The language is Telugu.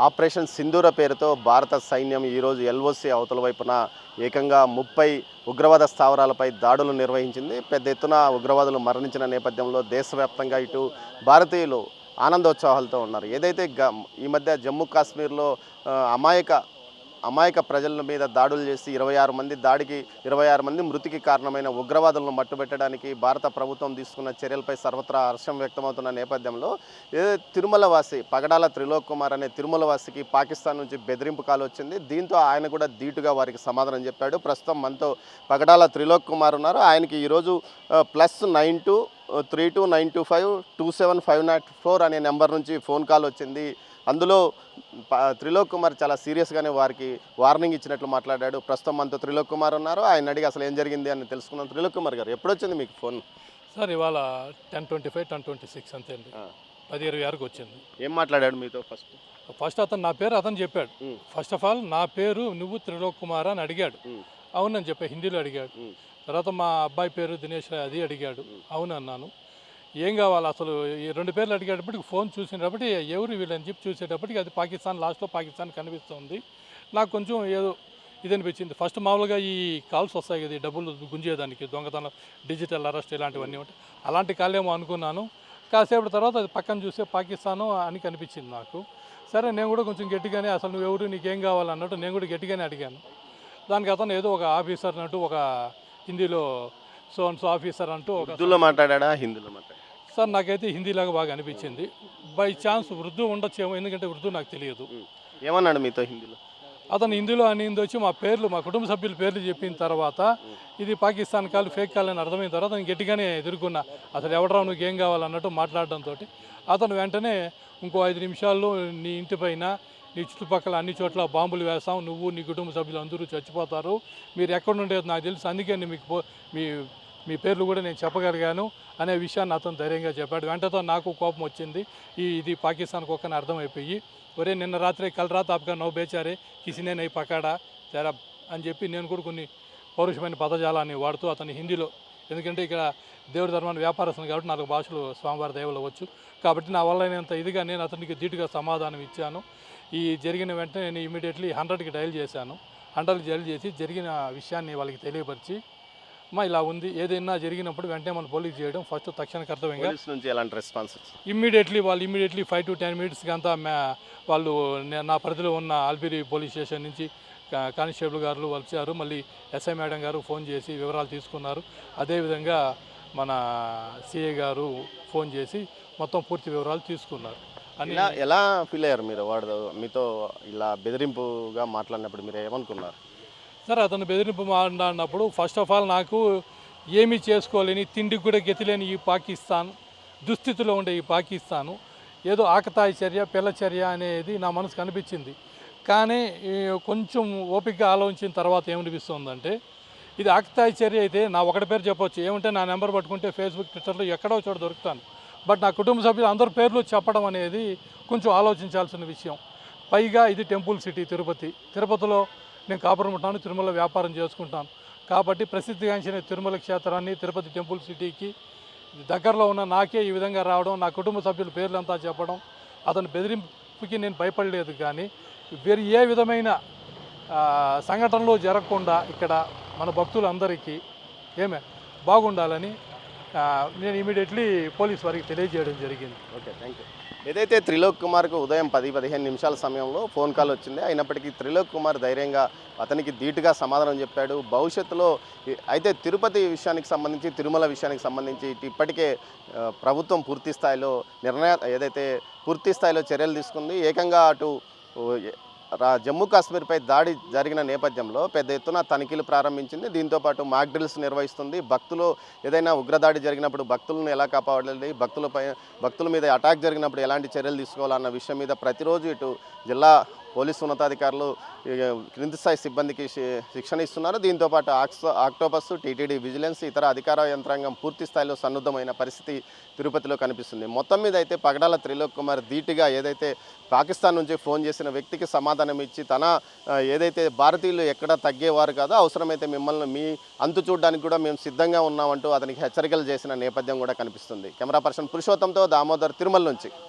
ఆపరేషన్ సింధూర పేరుతో భారత సైన్యం ఈరోజు ఎల్ఓసి అవతల వైపున ఏకంగా 30 ఉగ్రవాద స్థావరాలపై దాడులు నిర్వహించింది. పెద్ద ఎత్తున ఉగ్రవాదులు మరణించిన నేపథ్యంలో దేశవ్యాప్తంగా ఇటు భారతీయులు ఆనందోత్సాహాలతో ఉన్నారు. ఏదైతే ఈ మధ్య జమ్మూ కాశ్మీర్లో అమాయక ప్రజల మీద దాడులు చేసి 26 మంది మృతికి కారణమైన ఉగ్రవాదులను మట్టుబెట్టడానికి భారత ప్రభుత్వం తీసుకున్న చర్యలపై సర్వత్రా హర్షం వ్యక్తమవుతున్న నేపథ్యంలో తిరుమల వాసి పగడాల త్రిలోక్ కుమార్ అనే తిరుమల వాసికి పాకిస్తాన్ నుంచి బెదిరింపు కాల్ వచ్చింది. దీంతో ఆయన కూడా ధీటుగా వారికి సమాధానం చెప్పాడు. ప్రస్తుతం మనతో పగడాల త్రిలోక్ కుమార్ ఉన్నారు. ఆయనకి ఈరోజు +92 32925 27504 అనే నెంబర్ నుంచి ఫోన్ కాల్ వచ్చింది. అందులో త్రిలోక్ కుమార్ చాలా సీరియస్గానే వారికి వార్నింగ్ ఇచ్చినట్లు మాట్లాడాడు. ప్రస్తుతం మనతో త్రిలోక్ కుమార్ ఉన్నారు. ఆయన అడిగి అసలు ఏం జరిగింది అని తెలుసుకున్నాం. త్రిలోక్ కుమార్ గారు, ఎప్పుడు వచ్చింది మీకు ఫోన్? సార్ ఇవాళ 10:25 10:26 అంతే అండి. 10:26కి వచ్చింది. ఏం మాట్లాడాడు మీతో? ఫస్ట్ అతను నా పేరు అతను చెప్పాడు. ఫస్ట్ ఆఫ్ ఆల్ నా పేరు నువ్వు త్రిలోక్ కుమార్ అని అడిగాడు. అవునని చెప్పా, హిందీలో అడిగాడు. తర్వాత మా అబ్బాయి పేరు దినేష్ రాయ్ అది అడిగాడు. అవును అన్నాను. ఏం కావాలి అసలు ఈ 2 పేర్లు అడిగేటప్పటికి ఫోన్ చూసినప్పటికీ ఎవరు వీళ్ళని చెప్పి చూసేటప్పటికి అది పాకిస్తాన్, లాస్ట్లో పాకిస్తాన్ కనిపిస్తుంది. నాకు కొంచెం ఏదో ఇది అనిపించింది. ఫస్ట్ మామూలుగా ఈ కాల్స్ వస్తాయి కదా, ఈ డబ్బులు గుంజేదానికి, దొంగతనం, డిజిటల్ అరెస్ట్ ఇలాంటివన్నీ ఉంటాయి. అలాంటి కాలేమో అనుకున్నాను. కాసేపటి తర్వాత అది పక్కన చూస్తే పాకిస్తాను అని కనిపించింది నాకు. సరే నేను కూడా కొంచెం గట్టిగానే అసలు నువ్వెవరు, నీకేం కావాలన్నట్టు నేను కూడా గట్టిగానే అడిగాను. దానికి అతను ఏదో ఒక ఆఫీసర్ అన్నట్టు ఒక హిందీలో సో ఆఫీసర్ అంటూ ఉర్దూలో మాట్లాడా, హిందీలో మాట్లాడా? సార్ నాకైతే హిందీలాగా బాగా అనిపించింది. బై ఛాన్స్ ఉర్దూ ఉండొచ్చేమో, ఎందుకంటే ఉర్దూ నాకు తెలియదు. ఏమన్నాడు మీతో హిందీలో? అతను హిందీలో అనేది వచ్చి మా పేర్లు, మా కుటుంబ సభ్యుల పేర్లు చెప్పిన తర్వాత ఇది పాకిస్తాన్ కాల్, ఫేక్ కాల్ అని అర్థమైన తర్వాత నేను గట్టిగానే ఎదుర్కొన్నా. అసలు ఎవడరా నువ్వు ఏం కావాలన్నట్టు మాట్లాడడంతో అతను వెంటనే ఇంకో 5 నిమిషాల్లో నీ ఇంటి పైన, నీ చుట్టుపక్కల అన్ని చోట్ల బాంబులు వేస్తాం, నువ్వు నీ కుటుంబ సభ్యులు అందరూ చచ్చిపోతారు, మీరు ఎక్కడ ఉండేది నాకు తెలుసు, అందుకే మీకు మీ పేర్లు కూడా నేను చెప్పగలిగాను అనే విషయాన్ని అతను ధైర్యంగా చెప్పాడు. వెంటనే నాకు కోపం వచ్చింది. ఇది పాకిస్తాన్ కుక్కని అర్థమైపోయి, ఒరే నిన్న రాత్రి కల్ రాత్ ఆప్గా నో బేచారే కిసినే నై పకాడా తెరా అని చెప్పి నేను కూడా కొన్ని పౌరుషమైన పదజాలాన్ని వాడుతూ అతని హిందీలో, ఎందుకంటే ఇక్కడ దేవుడి ధర్మాన్ని వ్యాపారస్తుంది కాబట్టి 4 భాషలు స్వామివారి దయవల్ల వచ్చు కాబట్టి నా వల్ల అయినంత ఇదిగా నేను అతనికి ధీటుగా సమాధానం ఇచ్చాను. ఈ జరిగిన వెంటనే నేను ఇమీడియట్లీ 100కి డయల్ చేశాను. 100కి డయల్ చేసి జరిగిన విషయాన్ని వాళ్ళకి తెలియపరిచి, ఇలా ఉంది, ఏదైనా జరిగినప్పుడు వెంటనే మనం పోలీస్ చేయడం ఫస్ట్ తక్షణ కర్తవ్యంగా. నుంచి ఎలాంటి రెస్పాన్స్? ఇమ్మీడియట్లీ 5 to 10 minutesకి అంతా వాళ్ళు నా పరిధిలో ఉన్న ఆల్బిరి పోలీస్ స్టేషన్ నుంచి కానిస్టేబుల్ గారు వచ్చారు. మళ్ళీ ఎస్ఐ మేడం గారు ఫోన్ చేసి వివరాలు తీసుకున్నారు. అదేవిధంగా మన సిఐ గారు ఫోన్ చేసి మొత్తం పూర్తి వివరాలు తీసుకున్నారు. ఎలా ఫీల్ అయ్యారు మీరు? మీతో ఇలా బెదిరింపుగా మాట్లాడినప్పుడు మీరు ఏమనుకున్నారు? సరే, అతను బెదిరింపు మాట్లాడినప్పుడు ఫస్ట్ ఆఫ్ ఆల్ నాకు ఏమీ చేసుకోలేని, తిండికి కూడా గతిలేని ఈ పాకిస్తాన్, దుస్థితిలో ఉండే ఈ పాకిస్తాను ఏదో ఆకతాయి చర్య, పిల్ల చర్య అనేది నా మనసుకు అనిపించింది. కానీ కొంచెం ఓపికగా ఆలోచించిన తర్వాత ఏమనిపిస్తుందంటే, ఇది ఆకతాయి చర్య అయితే నా ఒకటి పేరు చెప్పొచ్చు, ఏమంటే నా నెంబర్ పట్టుకుంటే ఫేస్బుక్, ట్విట్టర్లో ఎక్కడో చోట దొరుకుతాను. బట్ నా కుటుంబ సభ్యులు అందరి పేర్లు చెప్పడం అనేది కొంచెం ఆలోచించాల్సిన విషయం. పైగా ఇది టెంపుల్ సిటీ తిరుపతిలో నేను కాపురం ఉంటాను, తిరుమల వ్యాపారం చేసుకుంటాను కాబట్టి ప్రసిద్ధిగాంచిన తిరుమల క్షేత్రాన్ని, తిరుపతి టెంపుల్ సిటీకి దగ్గరలో ఉన్న నాకే ఈ విధంగా రావడం, నా కుటుంబ సభ్యుల పేర్లంతా చెప్పడం, అతని బెదిరింపుకి నేను భయపడలేదు. కానీ వేరే ఏ విధమైన సంఘటనలు జరగకుండా ఇక్కడ మన భక్తులందరికీ బాగుండాలని నేను ఇమీడియట్లీ పోలీస్ వారికి తెలియజేయడం జరిగింది. Okay, thank you. ఏదైతే త్రిలోక్ కుమార్కు ఉదయం 10-15 నిమిషాల సమయంలో ఫోన్ కాల్ వచ్చింది. అయినప్పటికీ త్రిలోక్ కుమార్ ధైర్యంగా అతనికి ధీటుగా సమాధానం చెప్పాడు. భవిష్యత్తులో అయితే తిరుపతి విషయానికి సంబంధించి, తిరుమల విషయానికి సంబంధించి ఇప్పటికే ప్రభుత్వం పూర్తి స్థాయిలో చర్యలు తీసుకుంది. ఏకంగా అటు జమ్మూ కాశ్మీర్పై దాడి జరిగిన నేపథ్యంలో పెద్ద ఎత్తున తనిఖీలు ప్రారంభించింది. దీంతోపాటు మాక్ డ్రిల్స్ నిర్వహిస్తుంది. భక్తులు ఏదైనా ఉగ్రదాడి జరిగినప్పుడు భక్తులను ఎలా కాపాడాలి, భక్తుల మీద అటాక్ జరిగినప్పుడు ఎలాంటి చర్యలు తీసుకోవాలన్న విషయం మీద ప్రతిరోజు ఇటు జిల్లా పోలీసు ఉన్నతాధికారులు క్రింది స్థాయి సిబ్బందికి శిక్షణ ఇస్తున్నారు. దీంతోపాటు ఆక్టోపస్, టీటీడీ, విజిలెన్స్, ఇతర అధికార యంత్రాంగం పూర్తి స్థాయిలో సన్నద్ధమైన పరిస్థితి తిరుపతిలో కనిపిస్తుంది. మొత్తం మీద అయితే పగడాల త్రిలోక్ కుమార్ ధీటుగా ఏదైతే పాకిస్తాన్ నుంచి ఫోన్ చేసిన వ్యక్తికి సమాధానం ఇచ్చి, ఏదైతే భారతీయులు ఎక్కడ తగ్గేవారు కాదో, అవసరమైతే మిమ్మల్ని మీ అంతు చూడడానికి కూడా మేము సిద్ధంగా ఉన్నామంటూ అతనికి హెచ్చరికలు చేసిన నేపథ్యం కూడా కనిపిస్తుంది. కెమెరా పర్సన్ పురుషోత్తంతో దామోదర్, తిరుమల నుంచి.